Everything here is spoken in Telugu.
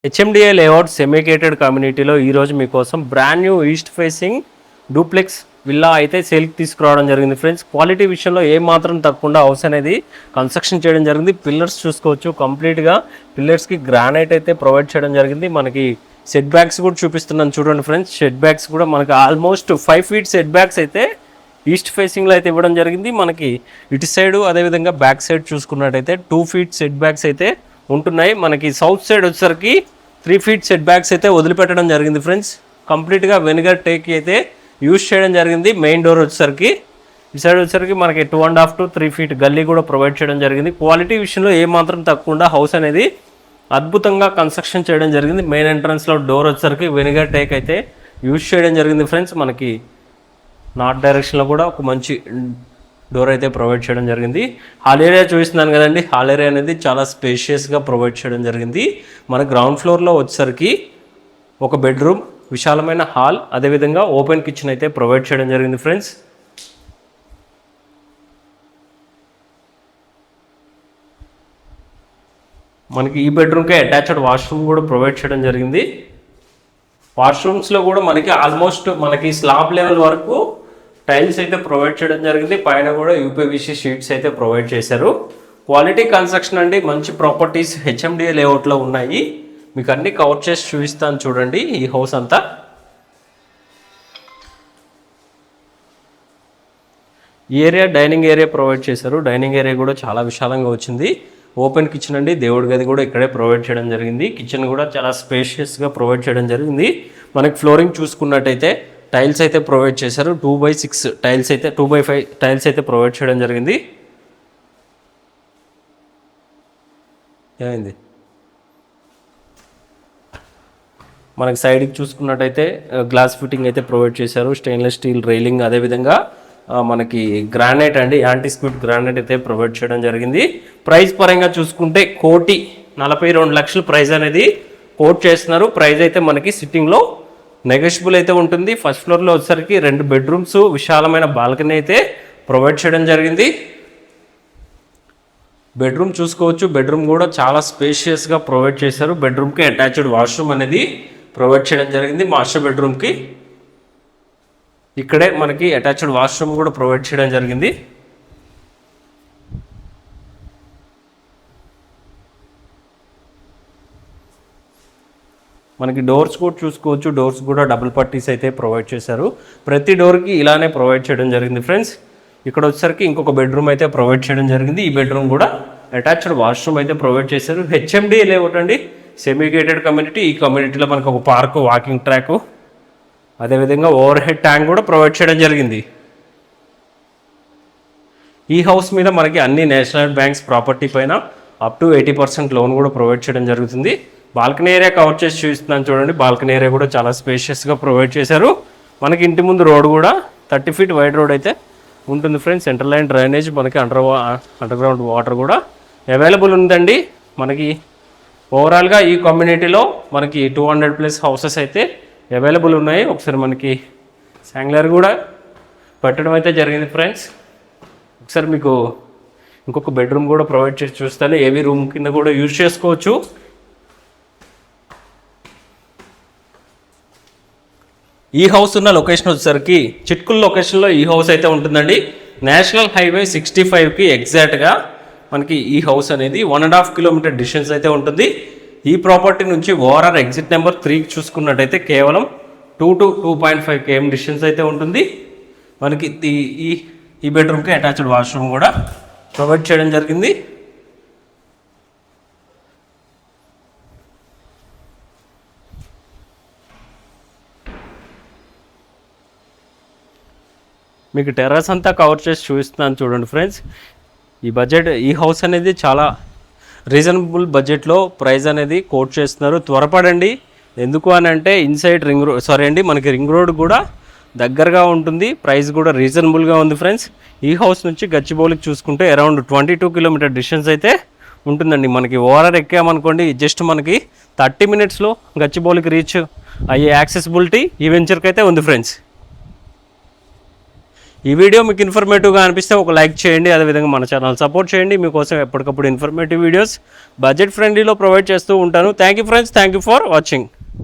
హెచ్ఎండిఏ లేఅవుట్ సెమీ-గేటెడ్ కమ్యూనిటీలో ఈరోజు మీకోసం brand new east facing duplex villa అయితే సేల్కి తీసుకురావడం జరిగింది ఫ్రెండ్స్. క్వాలిటీ విషయంలో ఏ మాత్రం తప్పకుండా హౌస్ అనేది కన్స్ట్రక్షన్ చేయడం జరిగింది. పిల్లర్స్ చూసుకోవచ్చు, కంప్లీట్గా పిల్లర్స్కి గ్రానైట్ అయితే ప్రొవైడ్ చేయడం జరిగింది. మనకి సెట్ బ్యాక్స్ కూడా చూపిస్తున్నాను చూడండి ఫ్రెండ్స్. సెట్ బ్యాక్స్ కూడా మనకి ఆల్మోస్ట్ 5 feet సెట్ బ్యాక్స్ అయితే ఈస్ట్ ఫేసింగ్లో అయితే ఇవ్వడం జరిగింది. మనకి ఇటు సైడు అదేవిధంగా బ్యాక్ సైడ్ చూసుకున్నట్టయితే 2 feet సెట్ బ్యాక్స్ అయితే ఉంటున్నాయి. మనకి సౌత్ సైడ్ వచ్చేసరికి 3 feet సెట్ బ్యాక్స్ అయితే వదిలిపెట్టడం జరిగింది ఫ్రెండ్స్. కంప్లీట్గా వెనిగర్ టేక్ అయితే యూజ్ చేయడం జరిగింది. మెయిన్ డోర్ వచ్చేసరికి ఈ సైడ్ వచ్చేసరికి మనకి 2.5 to 3 feet గల్లీ కూడా ప్రొవైడ్ చేయడం జరిగింది. క్వాలిటీ విషయంలో ఏమాత్రం తక్కువకుండా హౌస్ అనేది అద్భుతంగా కన్స్ట్రక్షన్ చేయడం జరిగింది. మెయిన్ ఎంట్రన్స్లో డోర్ వచ్చేసరికి వెనిగర్ టేక్ అయితే యూజ్ చేయడం జరిగింది ఫ్రెండ్స్. మనకి నార్త్ డైరెక్షన్లో కూడా ఒక మంచి డోర్ అయితే ప్రొవైడ్ చేయడం జరిగింది. హాల్ ఏరియా చూపిస్తున్నాను కదండి. హాల్ ఏరియా అనేది చాలా స్పేషియస్గా ప్రొవైడ్ చేయడం జరిగింది. మన గ్రౌండ్ ఫ్లోర్లో వచ్చేసరికి ఒక బెడ్రూమ్, విశాలమైన హాల్, అదేవిధంగా ఓపెన్ కిచెన్ అయితే ప్రొవైడ్ చేయడం జరిగింది ఫ్రెండ్స్. మనకి ఈ బెడ్రూమ్కే అటాచ్డ్ వాష్రూమ్ కూడా ప్రొవైడ్ చేయడం జరిగింది. వాష్రూమ్స్లో కూడా మనకి ఆల్మోస్ట్ మనకి స్లాబ్ లెవెల్ వరకు టైల్స్ అయితే ప్రొవైడ్ చేయడం జరిగింది. పైన కూడా యూపీవీసీ షీట్స్ అయితే ప్రొవైడ్ చేశారు. క్వాలిటీ కన్స్ట్రక్షన్ అండి. మంచి ప్రాపర్టీస్ హెచ్ఎండిఏ లేఅవుట్లో ఉన్నాయి. మీకు అన్ని కవర్ చేసి చూపిస్తాను చూడండి. ఈ హౌస్ అంతా ఈ ఏరియా డైనింగ్ ఏరియా ప్రొవైడ్ చేశారు. డైనింగ్ ఏరియా కూడా చాలా విశాలంగా వచ్చింది. ఓపెన్ కిచెన్ అండి. దేవుడి గది కూడా ఇక్కడే ప్రొవైడ్ చేయడం జరిగింది. కిచెన్ కూడా చాలా స్పేషియస్గా ప్రొవైడ్ చేయడం జరిగింది. మనకి ఫ్లోరింగ్ చూసుకున్నట్టయితే టైల్స్ అయితే ప్రొవైడ్ చేశారు. 2x6 టైల్స్ అయితే 2x5 టైల్స్ అయితే ప్రొవైడ్ చేయడం జరిగింది. ఏమైంది మనకి సైడ్కి చూసుకున్నట్టయితే గ్లాస్ ఫిట్టింగ్ అయితే ప్రొవైడ్ చేశారు. స్టెయిన్లెస్ స్టీల్ రైలింగ్, అదేవిధంగా మనకి గ్రానైట్ అండి, యాంటీ స్క్విడ్ గ్రానైట్ అయితే ప్రొవైడ్ చేయడం జరిగింది. ప్రైస్ పరంగా చూసుకుంటే 1,42,00,000 ప్రైస్ అనేది కోట్ చేస్తున్నారు. ప్రైస్ అయితే మనకి సిట్టింగ్లో నెగోషియబుల్ అయితే ఉంటుంది. ఫస్ట్ ఫ్లోర్లో వచ్చేసరికి 2 bedrooms, విశాలమైన బాల్కనీ అయితే ప్రొవైడ్ చేయడం జరిగింది. బెడ్రూమ్ చూసుకోవచ్చు. బెడ్రూమ్ కూడా చాలా స్పేషియస్గా ప్రొవైడ్ చేశారు. బెడ్రూమ్కి అటాచ్డ్ వాష్రూమ్ అనేది ప్రొవైడ్ చేయడం జరిగింది. మాస్టర్ బెడ్రూమ్కి ఇక్కడే మనకి అటాచ్డ్ వాష్రూమ్ కూడా ప్రొవైడ్ చేయడం జరిగింది. మనకి డోర్స్ కూడా చూసుకోవచ్చు. డోర్స్ కూడా డబుల్ పట్టీస్ అయితే ప్రొవైడ్ చేశారు. ప్రతి డోర్కి ఇలానే ప్రొవైడ్ చేయడం జరిగింది ఫ్రెండ్స్. ఇక్కడ వచ్చేసరికి ఇంకొక బెడ్రూమ్ అయితే ప్రొవైడ్ చేయడం జరిగింది. ఈ బెడ్రూమ్ కూడా అటాచ్డ్ వాష్రూమ్ అయితే ప్రొవైడ్ చేశారు. హెచ్ఎండిఏ లేఅవుట్ అండి, సెమీ-గేటెడ్ కమ్యూనిటీ. ఈ కమ్యూనిటీలో మనకు ఒక పార్క్, వాకింగ్ ట్రాక్, అదేవిధంగా ఓవర్ హెడ్ ట్యాంక్ కూడా ప్రొవైడ్ చేయడం జరిగింది. ఈ హౌస్ మీద మనకి అన్ని నేషనల్ బ్యాంక్స్ ప్రాపర్టీ పైన అప్ టు 80% లోన్ కూడా ప్రొవైడ్ చేయడం జరుగుతుంది. బాల్కనీ ఏరియా కవర్ చేసి చూపిస్తున్నాను చూడండి. బాల్కనీ ఏరియా కూడా చాలా స్పేషియస్గా ప్రొవైడ్ చేశారు. మనకి ఇంటి ముందు రోడ్ కూడా 30 feet వైడ్ రోడ్ అయితే ఉంటుంది ఫ్రెండ్స్. సెంట్రల్ లైన్ డ్రైనేజ్, మనకి అండర్ గ్రౌండ్ వాటర్ కూడా అవైలబుల్ ఉందండి. మనకి ఓవరాల్గా ఈ కమ్యూనిటీలో మనకి 200+ హౌసెస్ అయితే అవైలబుల్ ఉన్నాయి. ఒకసారి మనకి శాంగ్లర్ కూడా పెట్టడం అయితే జరిగింది ఫ్రెండ్స్. ఒకసారి మీకు ఇంకొక బెడ్రూమ్ కూడా ప్రొవైడ్ చేసి చూస్తాను. ఏవి రూమ్ కింద కూడా యూజ్ చేసుకోవచ్చు. ఈ హౌస్ ఉన్న లొకేషన్ వచ్చేసరికి చిట్కుల్ లొకేషన్లో ఈ హౌస్ అయితే ఉంటుందండి. నేషనల్ హైవే 65కి ఎగ్జాక్ట్గా మనకి ఈ హౌస్ అనేది 1.5 kilometer డిస్టెన్స్ అయితే ఉంటుంది. ఈ ప్రాపర్టీ నుంచి ఓఆర్ఆర్ ఎగ్జిట్ నెంబర్ 3 చూసుకున్నట్టయితే కేవలం 2 to 2.5 km డిస్టెన్స్ అయితే ఉంటుంది. మనకి ఈ బెడ్రూమ్కి అటాచ్డ్ వాష్రూమ్ కూడా ప్రొవైడ్ చేయడం జరిగింది. మీకు టెర్రస్ అంతా కవర్ చేసి చూపిస్తున్నాను చూడండి ఫ్రెండ్స్. ఈ హౌస్ అనేది చాలా రీజనబుల్ బడ్జెట్లో ప్రైస్ అనేది కోట్ చేస్తున్నారు. త్వరపడండి. ఎందుకు అని అంటే ఇన్సైడ్ మనకి రింగ్ రోడ్ కూడా దగ్గరగా ఉంటుంది. ప్రైస్ కూడా రీజనబుల్గా ఉంది ఫ్రెండ్స్. ఈ హౌస్ నుంచి గచ్చిబౌలికి చూసుకుంటే అరౌండ్ 22 kilometer డిస్టెన్స్ అయితే ఉంటుందండి. మనకి ఓఆర్ఆర్ ఎక్కామనుకోండి, జస్ట్ మనకి 30 minutesలో గచ్చిబౌలికి రీచ్ అయ్యే యాక్సెసిబిలిటీ ఈ వెంచర్కి అయితే ఉంది ఫ్రెండ్స్. ఈ వీడియో మీకు ఇన్ఫర్మేటివ్గా అనిపిస్తే ఒక లైక్ చేయండి, అదేవిధంగా మన ఛానల్ సపోర్ట్ చేయండి. మీకోసం ఎప్పటికప్పుడు ఇన్ఫర్మేటివ్ వీడియోస్ బడ్జెట్ ఫ్రెండ్లీలో ప్రొవైడ్ చేస్తూ ఉంటాను. Thank you friends, thank you for watching.